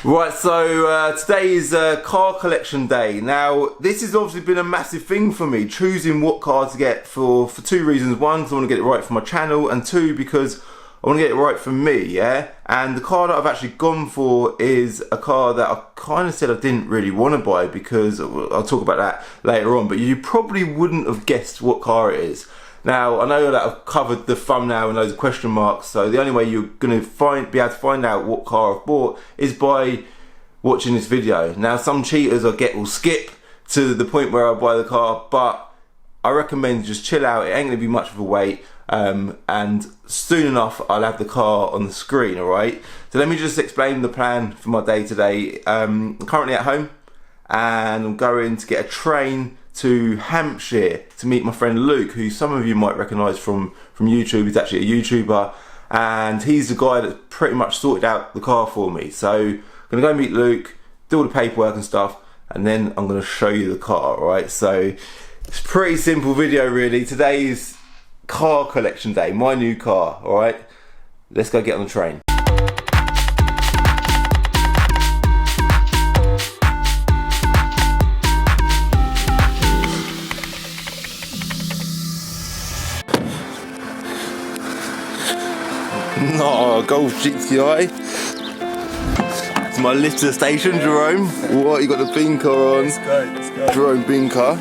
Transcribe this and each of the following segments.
Right, so today is car collection day. Now, this has obviously been a massive thing for me, choosing what car to get for two reasons. One, because I want to get it right for my channel, and two, because I want to get it right for me, yeah? And the car that I've actually gone for is a car that I kind of said I didn't really want to buy, because I'll talk about that later on, but you probably wouldn't have guessed what car it is. Now, I know that I've covered the thumbnail and those question marks, so the only way you're going to be able to find out what car I've bought is by watching this video. Now, some cheaters will skip to the point where I buy the car, but I recommend just chill out. It ain't going to be much of a wait, and soon enough I'll have the car on the screen, alright? So let me just explain the plan for my day today. I'm currently at home, and I'm going to get a train to Hampshire to meet my friend Luke, who some of you might recognise from YouTube. He's actually a YouTuber, and he's the guy that pretty much sorted out the car for me. So I'm going to go meet Luke, do all the paperwork and stuff, and then I'm going to show you the car, alright? So it's a pretty simple video really. Today is car collection day, my new car, alright? Let's go get on the train. No, Golf GTI. It's my litter station, Jerome. What, you got the bean car on? Let's go. Jerome bean car.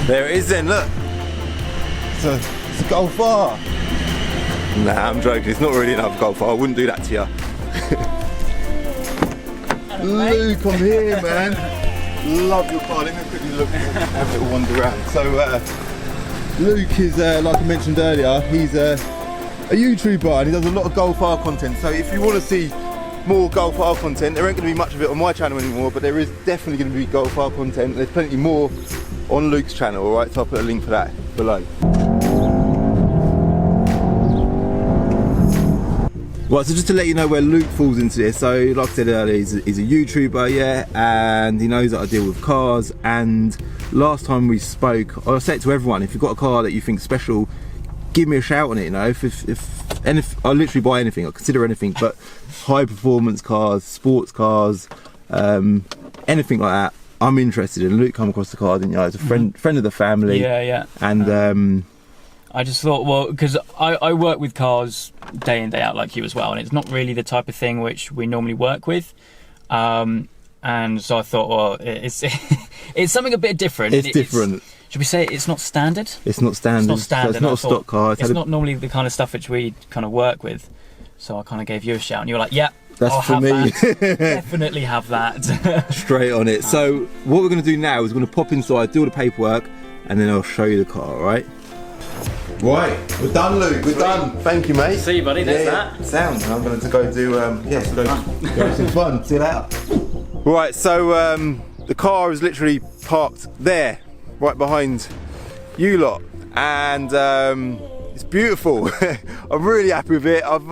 There it is then, look. It's a Golf R. Nah, I'm joking, it's not really another Golf R. I wouldn't do that to you. Luke, I'm here, man. Love your car. Let me quickly look and have a little wander around. So, Luke is, like I mentioned earlier, he's a YouTuber and he does a lot of Golf R content. So if you want to see more Golf R content, there ain't going to be much of it on my channel anymore, but there is definitely going to be Golf R content. There's plenty more on Luke's channel, alright, so I'll put a link for that below. Right, so just to let you know where Luke falls into this, so like I said earlier, he's a YouTuber, yeah, and he knows that I deal with cars, and last time we spoke, I said to everyone, if you've got a car that you think special, give me a shout on it, you know, if I literally buy anything, I consider anything, but high performance cars, sports cars, anything like that, I'm interested in. Luke come across the car, didn't you? As a friend of the family. Yeah. And I just thought, well, because I work with cars day in, day out like you as well, and it's not really the type of thing which we normally work with. And so I thought, well, it's it's something a bit different. It's different. Should we say it's not standard? It's not standard. It's not standard. So it's not a stock car. It's not normally the kind of stuff which we kind of work with. So I kind of gave you a shout, and you were like, yeah. That's for me. Definitely have that. Straight on it. So what we're going to do now is we're going to pop inside, do all the paperwork, and then I'll show you the car, alright? Right, we're done, Luke, we're done. Thank you, mate. See you, buddy, there's that. Sound. I'm going to go do, so go have some fun. See you later. Right, so the car is literally parked there, right behind you lot, and it's beautiful. I'm really happy with it. I've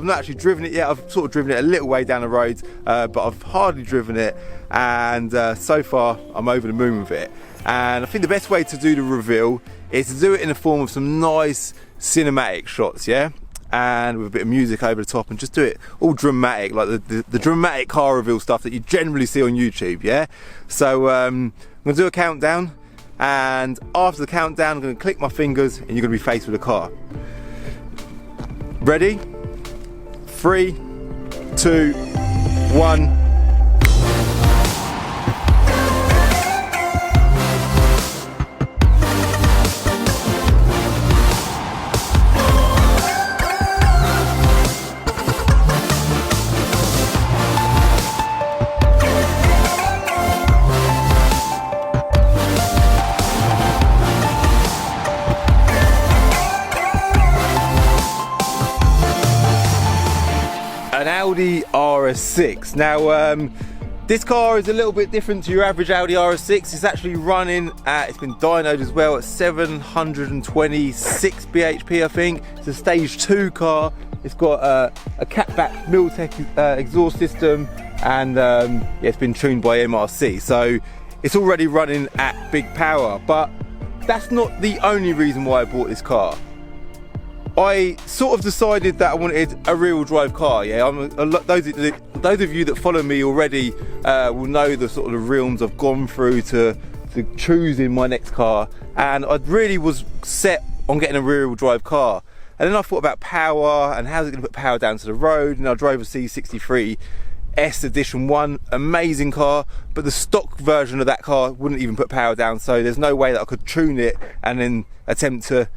not actually driven it yet. I've sort of driven it a little way down the road, but I've hardly driven it, and so far I'm over the moon with it. And I think the best way to do the reveal is to do it in the form of some nice cinematic shots, yeah? And with a bit of music over the top, and just do it all dramatic, like the dramatic car reveal stuff that you generally see on YouTube, yeah? So I'm gonna do a countdown, and after the countdown I'm going to click my fingers and you're going to be faced with a car. Ready? 3, 2, 1. An Audi RS6. Now This car is a little bit different to your average Audi RS6. It's actually running at, it's been dynoed as well at 726 bhp, I think. It's a stage 2 car. It's got a catback Miltech exhaust system, and yeah, it's been tuned by MRC. So it's already running at big power, but that's not the only reason why I bought this car. I sort of decided that I wanted a rear-wheel drive car. Yeah, those of you that follow me already will know the sort of realms I've gone through to choosing my next car, and I really was set on getting a rear-wheel drive car. And then I thought about power and how's it going to put power down to the road. And I drove a C63 S Edition 1, amazing car, but the stock version of that car wouldn't even put power down. So there's no way that I could tune it and then attempt to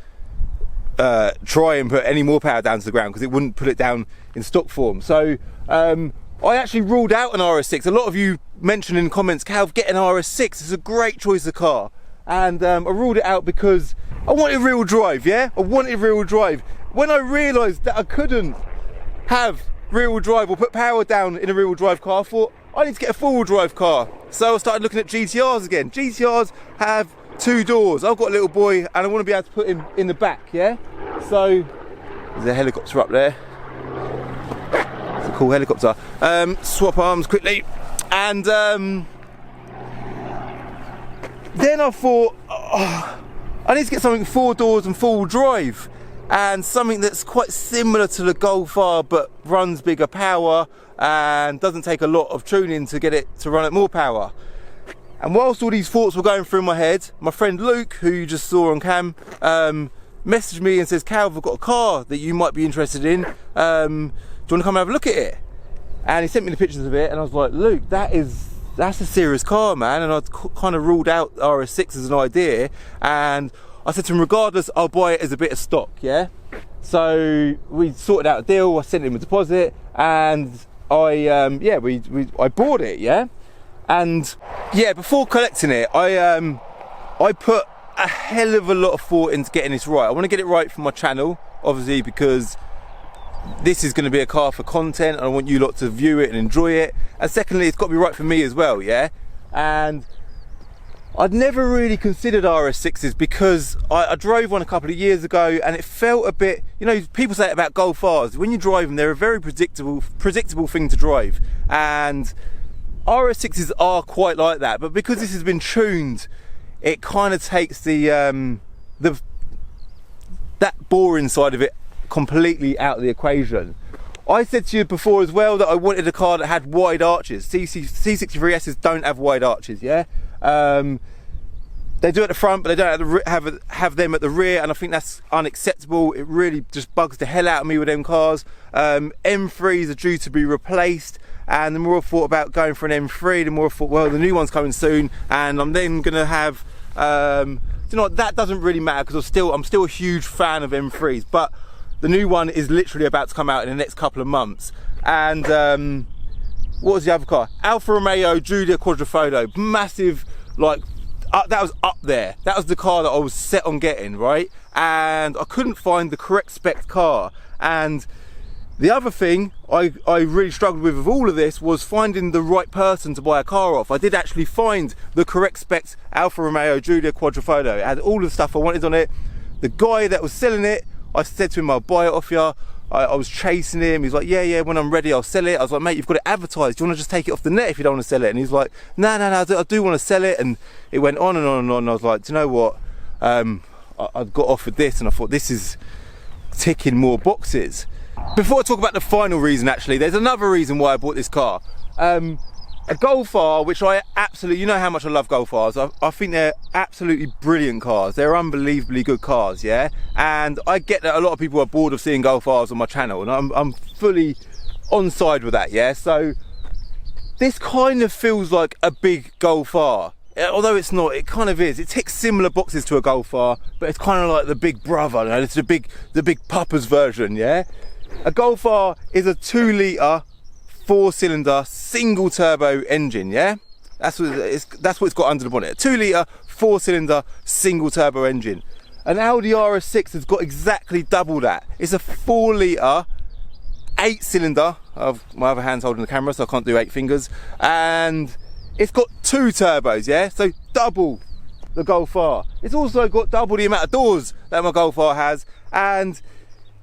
try and put any more power down to the ground, because it wouldn't put it down in stock form. So I actually ruled out an RS6. A lot of you mentioned in the comments, Calv, get an RS6, it's a great choice of car. And I ruled it out because I wanted rear-wheel drive, yeah? I wanted rear-wheel drive. When I realised that I couldn't have rear-wheel drive or put power down in a rear-wheel drive car, I thought I need to get a four-wheel drive car. So I started looking at GTRs again. GTRs have 2 doors. I've got a little boy and I want to be able to put him in the back, yeah? So there's a helicopter up there. It's a cool helicopter. Swap arms quickly. And then I thought, oh, I need to get something 4 doors and 4-wheel drive, and something that's quite similar to the Golf R but runs bigger power and doesn't take a lot of tuning to get it to run at more power. And whilst all these thoughts were going through my head, my friend Luke, who you just saw on cam, messaged me and says, Calv, I've got a car that you might be interested in. Do you want to come and have a look at it? And he sent me the pictures of it, and I was like, Luke, that's a serious car, man. And I'd kind of ruled out RS6 as an idea, and I said to him, regardless, I'll buy it as a bit of stock, yeah? So we sorted out a deal, I sent him a deposit, and I bought it, yeah? And yeah, before collecting it, I put a hell of a lot of thought into getting this right. I want to get it right for my channel, obviously, because this is going to be a car for content, and I want you lot to view it and enjoy it. And secondly, it's got to be right for me as well, yeah? And I'd never really considered RS6s because I drove one a couple of years ago, and it felt a bit, you know, people say it about Golf Rs, when you drive them, they're a very predictable thing to drive, and RS6s are quite like that. But because this has been tuned, it kind of takes that boring side of it completely out of the equation. I said to you before as well that I wanted a car that had wide arches. C63Ss don't have wide arches, yeah? They do at the front, but they don't have them at the rear, and I think that's unacceptable. It really just bugs the hell out of me with them cars. M3s are due to be replaced, and the more I thought about going for an M3, the more I thought, well, the new one's coming soon, and I'm then gonna have, you know, that doesn't really matter because I'm still a huge fan of M3s, but the new one is literally about to come out in the next couple of months. And what was the other car? Alfa Romeo Giulia Quadrifoglio, massive, like, that was up there. That was the car that I was set on getting, right? And I couldn't find the correct spec car. And the other thing I really struggled with all of this was finding the right person to buy a car off. I did actually find the correct specs Alfa Romeo Giulia Quadrifoglio. It had all the stuff I wanted on it. The guy that was selling it, I said to him, I'll buy it off you. I was chasing him. He's like, yeah, when I'm ready, I'll sell it. I was like, mate, you've got it advertised. Do you want to just take it off the net if you don't want to sell it? And he's like, no, I do want to sell it. And it went on and on and on. And I was like, do you know what? I got offered this, and I thought, this is ticking more boxes. Before I talk about the final reason, actually, there's another reason why I bought this car. A Golf R, which I absolutely, you know how much I love Golf Rs. I think they're absolutely brilliant cars. They're unbelievably good cars, yeah? And I get that a lot of people are bored of seeing Golf Rs on my channel, and I'm fully on side with that, yeah? So this kind of feels like a big Golf R. Although it's not, it kind of is. It ticks similar boxes to a Golf R, but it's kind of like the big brother, you know? It's the big Papa's version, yeah? A Golf R is a 2-litre 4-cylinder single turbo engine, yeah? That's what it's got under the bonnet. A 2-litre 4-cylinder single turbo engine. An Audi RS6 has got exactly double that. It's a 4-litre 8-cylinder my other hand's holding the camera, so I can't do 8 fingers. And it's got 2 turbos, yeah? So double the Golf R. It's also got double the amount of doors that my Golf R has, and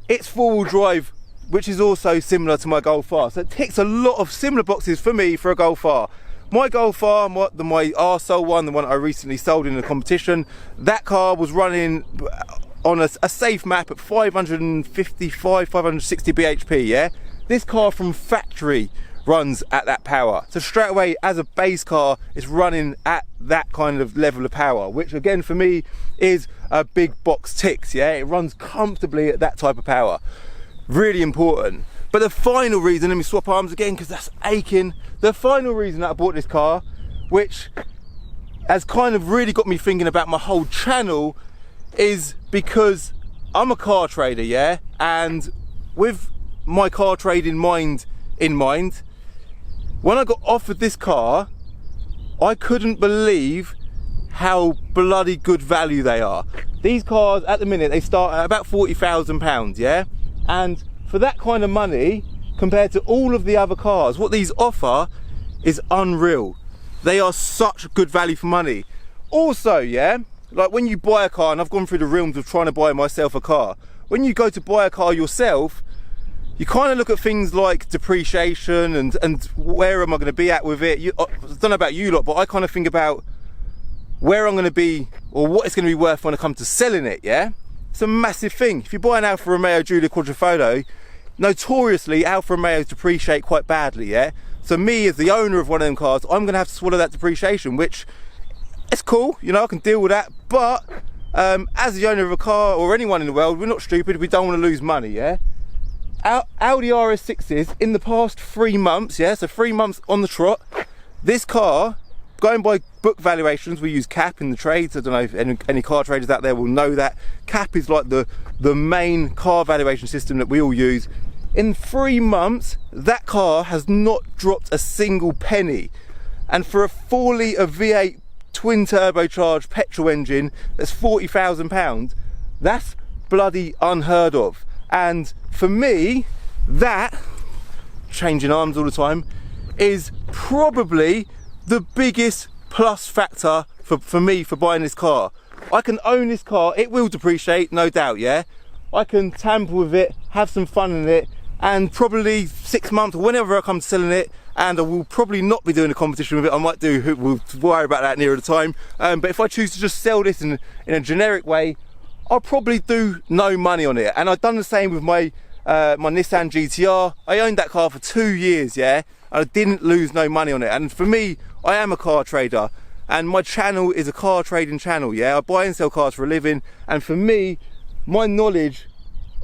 it's 4-wheel drive, which is also similar to my Golf R. So it ticks a lot of similar boxes for me for a Golf R. My Golf R, my R-Soul one, the one I recently sold in the competition, that car was running on a safe map at 555, 560 bhp, yeah? This car from factory runs at that power. So straight away, as a base car, it's running at that kind of level of power, which again for me is a big box ticks, yeah? It runs comfortably at that type of power. Really important. But the final reason, let me swap arms again because that's aching. The final reason that I bought this car, which has kind of really got me thinking about my whole channel, is because I'm a car trader, yeah? And with my car trading in mind, when I got offered this car, I couldn't believe how bloody good value they are. These cars at the minute, they start at about £40,000, yeah? And for that kind of money, compared to all of the other cars, what these offer is unreal. They are such good value for money. Also, yeah, like when you buy a car, and I've gone through the realms of trying to buy myself a car, when you go to buy a car yourself, you kind of look at things like depreciation and where am I going to be at with it. I don't know about you lot, but I kind of think about where I'm going to be or what it's going to be worth when it comes to selling it, yeah? It's a massive thing. If you buy an Alfa Romeo Giulia Quadrifoglio, notoriously Alfa Romeos depreciate quite badly, yeah? So me as the owner of one of them cars, I'm going to have to swallow that depreciation, which it's cool, you know, I can deal with that. But as the owner of a car, or anyone in the world, we're not stupid, we don't want to lose money, yeah? Audi RS6s in the past 3 months, yeah, so 3 months on the trot, this car, going by book valuations, we use CAP in the trades. I don't know if any car traders out there will know that. CAP is like the main car valuation system that we all use. In 3 months, that car has not dropped a single penny. And for a 4-litre V8 twin turbocharged petrol engine that's £40,000, that's bloody unheard of. And for me, that, changing arms all the time, is probably the biggest plus factor for me for buying this car. I can own this car, it will depreciate, no doubt, yeah? I can tamper with it, have some fun in it, and probably 6 months or whenever I come to selling it, and I will probably not be doing a competition with it. I might do, we'll worry about that nearer the time. But if I choose to just sell this in a generic way, I'll probably do no money on it. And I've done the same with my Nissan GTR. I owned that car for 2 years, yeah, and I didn't lose no money on it. And for me, I am a car trader, and my channel is a car trading channel, yeah. I buy and sell cars for a living, and for me, my knowledge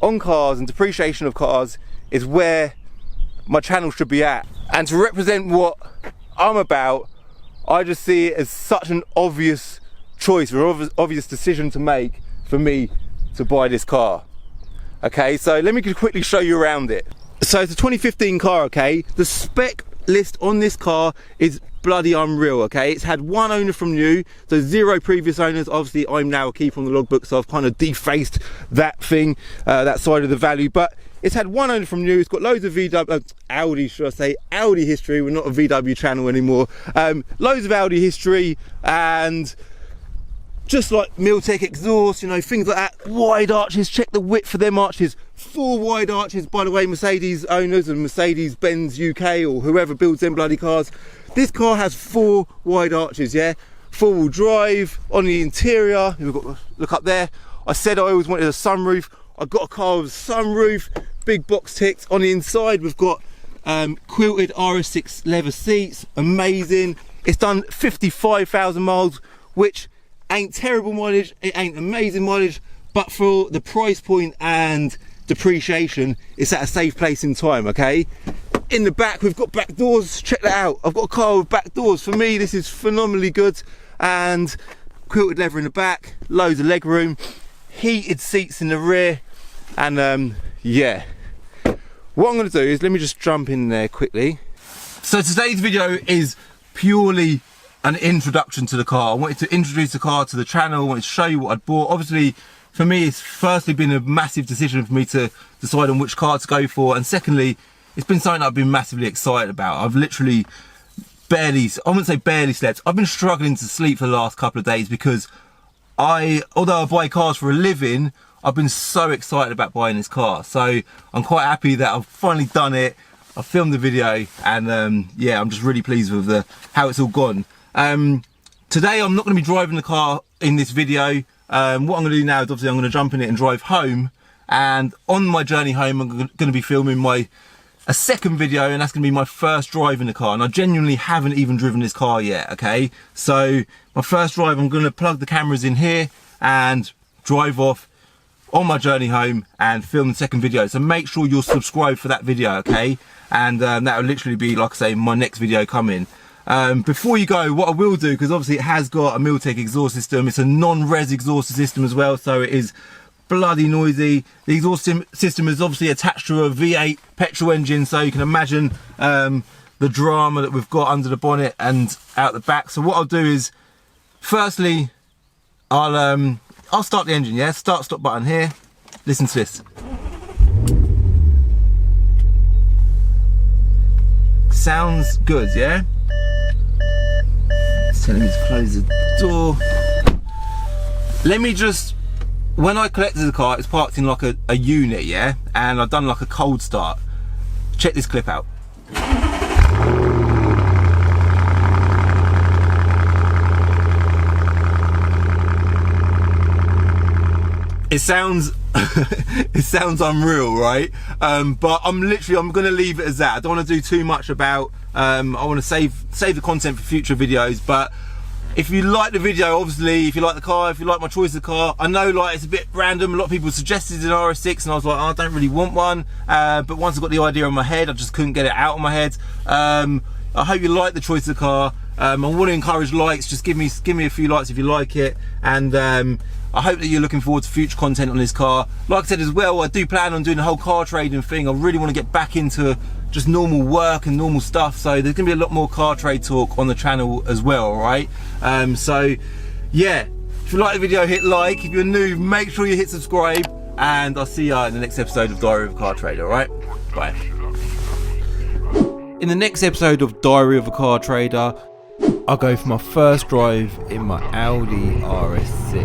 on cars and depreciation of cars is where my channel should be at. And to represent what I'm about, I just see it as such an obvious choice or obvious decision to make for me to buy this car. Okay, so let me quickly show you around it. So it's a 2015 car, okay? The spec list on this car is bloody unreal, okay? It's had 1 owner from new, so 0 previous owners. Obviously, I'm now a keeper on the logbook, so I've kind of defaced that thing, that side of the value. But it's had 1 owner from new. It's got loads of Audi, should I say, Audi history. We're not a VW channel anymore. Loads of Audi history, and just like Miltech exhaust, you know, things like that. Wide arches, check the width for them arches. 4 wide arches, by the way, Mercedes owners and Mercedes-Benz UK or whoever builds them bloody cars. This car has 4 wide arches, yeah? 4-wheel drive. On the interior, we've got, look up there. I said I always wanted a sunroof. I got a car with a sunroof, big box ticks. On the inside, we've got quilted RS6 leather seats, amazing. It's done 55,000 miles, which ain't terrible mileage, it ain't amazing mileage, but for the price point and depreciation, it's at a safe place in time, okay? In the back, we've got back doors, check that out. I've got a car with back doors. For me, this is phenomenally good. And quilted leather in the back, loads of leg room, heated seats in the rear, and yeah. What I'm gonna do is, let me just jump in there quickly. So today's video is purely an introduction to the car. I wanted to introduce the car to the channel. I wanted to show you what I'd bought. Obviously, for me, it's firstly been a massive decision for me to decide on which car to go for, and secondly, it's been something I've been massively excited about. I've literally I wouldn't say barely slept. I've been struggling to sleep for the last couple of days because although I buy cars for a living, I've been so excited about buying this car. So I'm quite happy that I've finally done it. I filmed the video, and yeah, I'm just really pleased with how it's all gone. Today I'm not going to be driving the car in this video. What I'm going to do now is obviously I'm going to jump in it and drive home, and on my journey home I'm going to be filming a second video, and that's going to be my first drive in the car. And I genuinely haven't even driven this car yet, okay? So my first drive, I'm going to plug the cameras in here and drive off on my journey home and film the second video. So make sure you're subscribed for that video, okay? And that will literally be, like I say, my next video coming. Before you go, what I will do, because obviously it has got a Miltech exhaust system, it's a non-res exhaust system as well, so it is bloody noisy. The exhaust system is obviously attached to a V8 petrol engine, so you can imagine the drama that we've got under the bonnet and out the back. So what I'll do is, firstly, I'll start the engine, yeah? Stop button here. Listen to this. Sounds good, yeah? It's telling me to close the door. Let me just, when I collected the car, it's parked in like a unit, yeah? And I've done like a cold start. Check this clip out. It sounds it sounds unreal, right? But I'm gonna leave it as that. I don't want to do too much about I want to save the content for future videos. But if you like the video, obviously, if you like the car, if you like my choice of the car, I know like it's a bit random. A lot of people suggested an RS6 and I was like, oh, I don't really want one. But once I got the idea in my head, I just couldn't get it out of my head. I hope you like the choice of the car. I want to encourage likes. Just give me a few likes if you like it. And I hope that you're looking forward to future content on this car. Like I said as well, I do plan on doing the whole car trading thing. I really want to get back into just normal work and normal stuff. So there's going to be a lot more car trade talk on the channel as well, alright? So yeah, if you like the video, hit like. If you're new, make sure you hit subscribe. And I'll see you in the next episode of Diary of a Car Trader, alright? Bye. In the next episode of Diary of a Car Trader, I'll go for my first drive in my Audi RS6.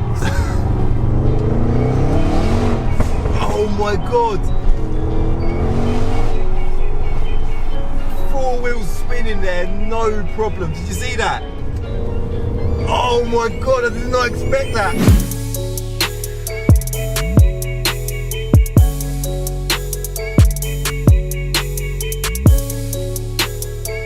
Oh my god! 4 wheels spinning there, no problem. Did you see that? Oh my god, I did not expect that.